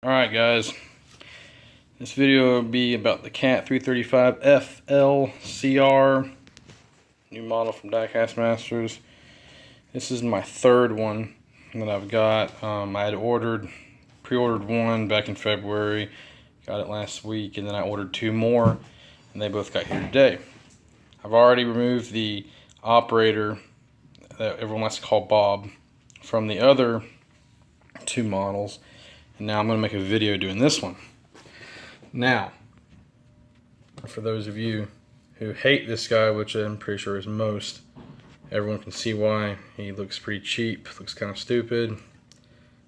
Alright guys, this video will be about the Cat 335F LCR, new model from Diecast Masters. This is my third one that I've got. I had pre-ordered one back in February, got it last week, and then I ordered two more, and they both got here today. I've already removed the operator that everyone likes to call Bob from the other two models. And now I'm going to make a video doing this one. Now, for those of you who hate this guy, which I'm pretty sure is most, everyone can see why. He looks pretty cheap, looks kind of stupid.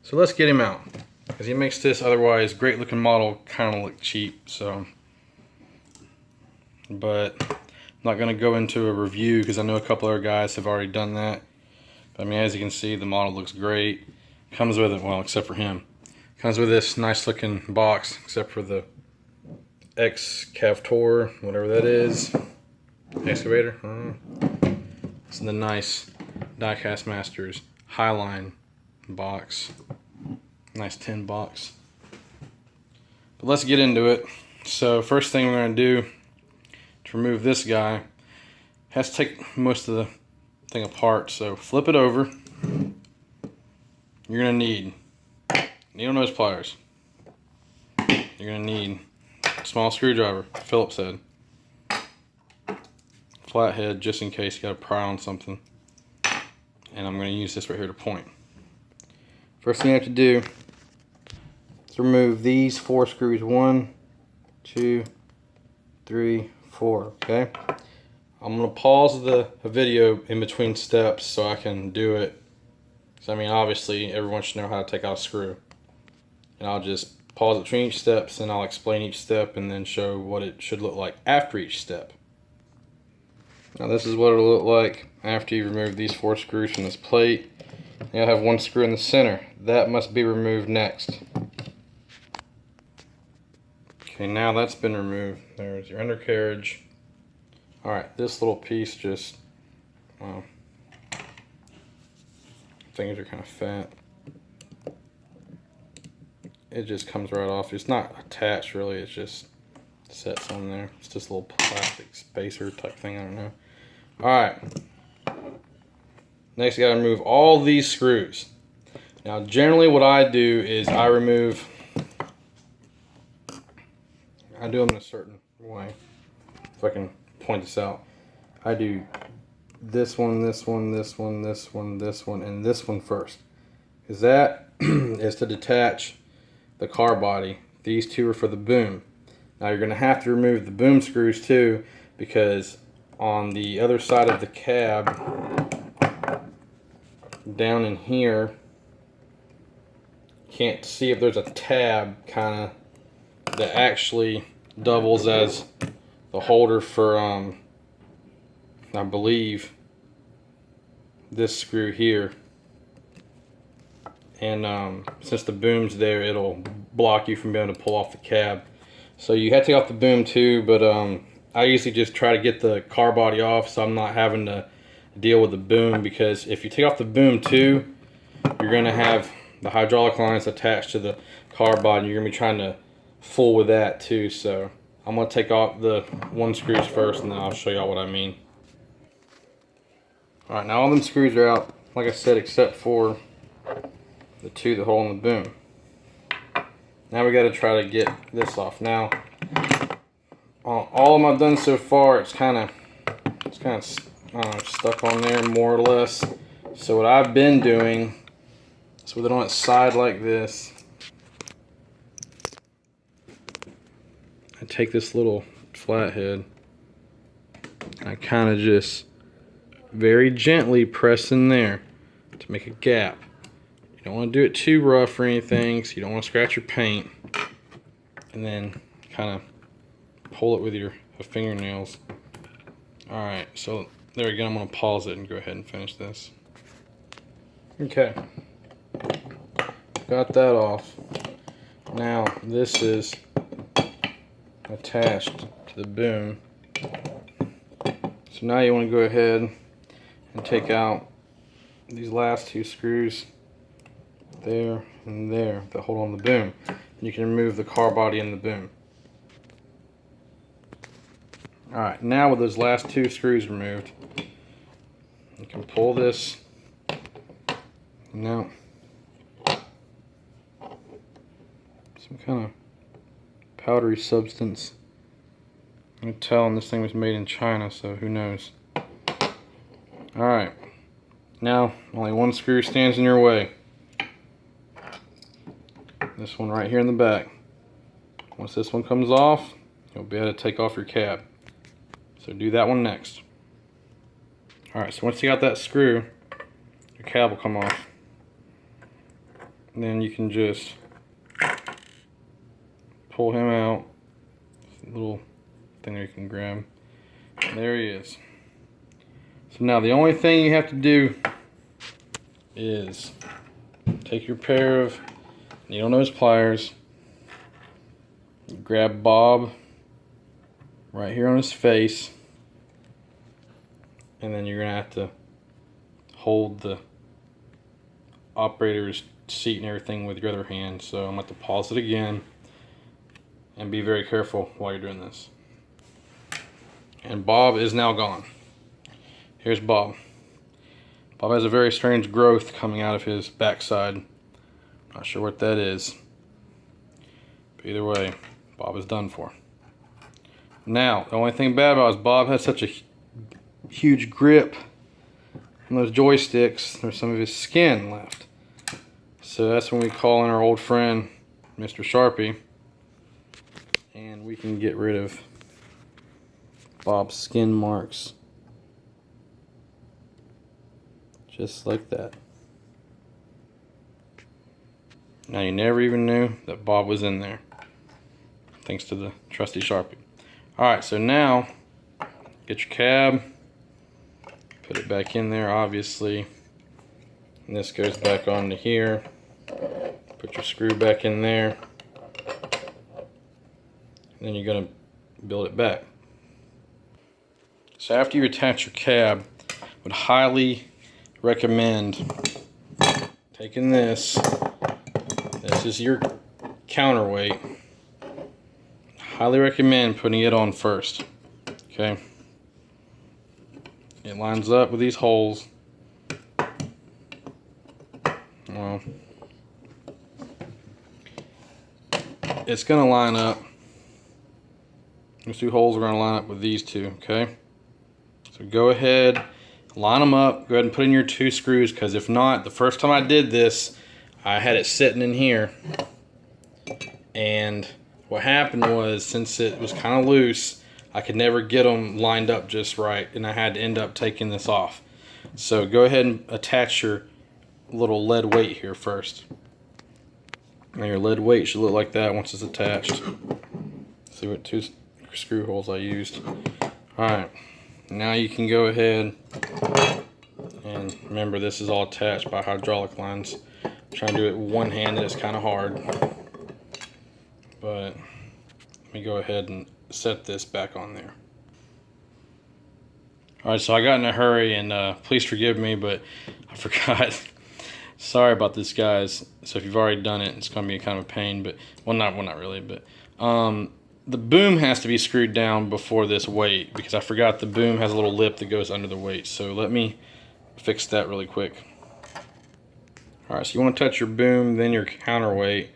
So let's get him out, because he makes this otherwise great looking model kind of look cheap. So, but I'm not going to go into a review because I know a couple other guys have already done that. But I mean, as you can see, the model looks great. Comes with it, well, except for him. Comes with this nice looking box, except for the excavator, whatever that is. Excavator? This is the nice Diecast Masters Highline box. Nice tin box. But let's get into it. So first thing we're going to do to remove this guy, has to take most of the thing apart. So flip it over. You're going to need needle nose pliers. You're going to need a small screwdriver, Phillips head, flathead just in case you got to pry on something. And I'm going to use this right here to point. First thing you have to do is remove these 4 screws. 1, 2, 3, 4. Okay? I'm going to pause the video in between steps so I can do it. Because I mean, obviously, everyone should know how to take out a screw. And I'll just pause between each steps and I'll explain each step and then show what it should look like after each step. Now this is what it'll look like after you remove these 4 screws from this plate. You'll have 1 screw in the center. That must be removed next. Okay, now that's been removed. There's your undercarriage. Alright, this little piece just, fingers are kind of fat. It just comes right off. It's not attached really, it's just sets on there. It's just a little plastic spacer type thing, I don't know. Alright. Next you gotta remove all these screws. Now generally what I do is I do them in a certain way. If I can point this out. I do this one, this one, this one, this one, this one, and this one first. Because that is to detach the car body. These 2 are for the boom. Now you're going to have to remove the boom screws too, because on the other side of the cab, down in here, can't see if there's a tab kind of that actually doubles as the holder for I believe this screw here. And since the boom's there, it'll block you from being able to pull off the cab. So you have to take off the boom too, but I usually just try to get the car body off so I'm not having to deal with the boom, because if you take off the boom too, you're going to have the hydraulic lines attached to the car body. You're going to be trying to fool with that too. So I'm going to take off the 1 screws first and then I'll show y'all what I mean. Alright, now all them screws are out, like I said, except for the 2 that hold on the boom. Now we got to try to get this off. Now, all of them I've done so far, it's kind of stuck on there more or less. So what I've been doing is with it on its side like this, I take this little flathead and I kind of just very gently press in there to make a gap. You don't want to do it too rough or anything, so you don't want to scratch your paint. And then kind of pull it with your fingernails. Alright, so there again, I'm going to pause it and go ahead and finish this. Okay. Got that off. Now, this is attached to the boom. So now you want to go ahead and take out these last 2 screws there and there that hold on the boom. you can remove the car body and the boom. Alright, now with those last two screws removed, you can pull this. Now, some kind of powdery substance. I'm telling this thing was made in China, so who knows. Alright, now only one screw stands in your way. This one right here in the back. Once this one comes off, you'll be able to take off your cab. So do that one next. Alright, so once you got that screw, your cab will come off. And then you can just pull him out. A little thing there you can grab. And there he is. So now the only thing you have to do is take your pair of needle nose pliers, grab Bob right here on his face, and then you're gonna have to hold the operator's seat and everything with your other hand. So I'm going to pause it again and be very careful while you're doing this. And Bob is now gone. Here's Bob. Bob has a very strange growth coming out of his backside. Not sure what that is. But either way, Bob is done for. Now, the only thing bad about it is Bob has such a huge grip on those joysticks. There's some of his skin left. So that's when we call in our old friend, Mr. Sharpie, and we can get rid of Bob's skin marks. Just like that. Now you never even knew that Bob was in there, thanks to the trusty Sharpie. Alright, so now get your cab, put it back in there obviously, and this goes back onto here. Put your screw back in there, and then you're going to build it back. So after you attach your cab, I would highly recommend taking this. This is your counterweight. Highly recommend putting it on first. Okay. It lines up with these holes. Well, it's going to line up. These two holes are going to line up with these two. Okay. So go ahead, line them up. Go ahead and put in your two screws, because if not, the first time I did this, I had it sitting in here, and what happened was, since it was kind of loose, I could never get them lined up just right, and I had to end up taking this off. So go ahead and attach your little lead weight here first. Now your lead weight should look like that once it's attached. See what two screw holes I used. Alright, now you can go ahead, and remember this is all attached by hydraulic lines. Trying to do it one-handed is kind of hard, but let me go ahead and set this back on there. Alright, so I got in a hurry, and please forgive me, but I forgot. Sorry about this, guys. So if you've already done it, it's going to be kind of a pain, but well, not really, but the boom has to be screwed down before this weight, because I forgot the boom has a little lip that goes under the weight. So let me fix that really quick. Alright, so you want to touch your boom, then your counterweight,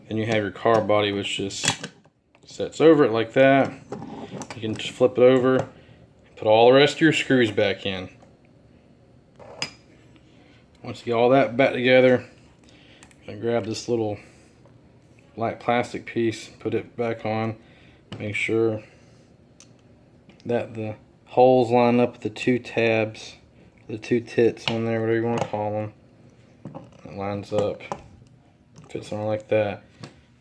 then you have your car body, which just sets over it like that. You can just flip it over, put all the rest of your screws back in. Once you get all that back together, I'm going to grab this little light plastic piece, put it back on, make sure that the holes line up with the two tabs, the two tits on there, whatever you want to call them. It lines up, fits on like that.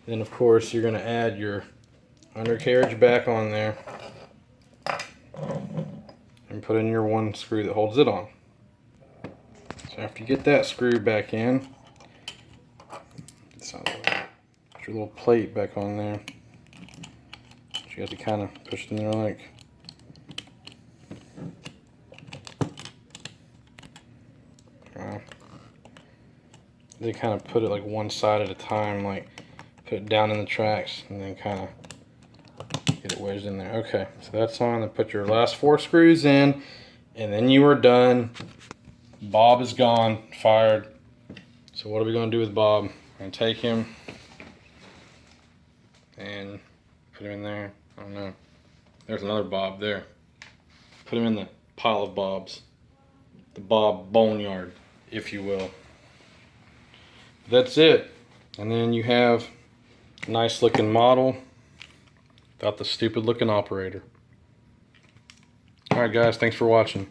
Then of course you're going to add your undercarriage back on there and put in your one screw that holds it on. So after you get that screw back in, put your little plate back on there. You have to kind of push it in there like. They kind of put it like one side at a time, like put it down in the tracks and then kind of get it wedged in there. Okay, so that's on. Then put your last 4 screws in, and then you are done. Bob is gone, fired. So what are we going to do with Bob? I'm going to take him and put him in there. I don't know. There's another Bob there. Put him in the pile of Bobs. The Bob boneyard, if you will. That's it. And then you have a nice looking model without the stupid looking operator. Alright guys, thanks for watching.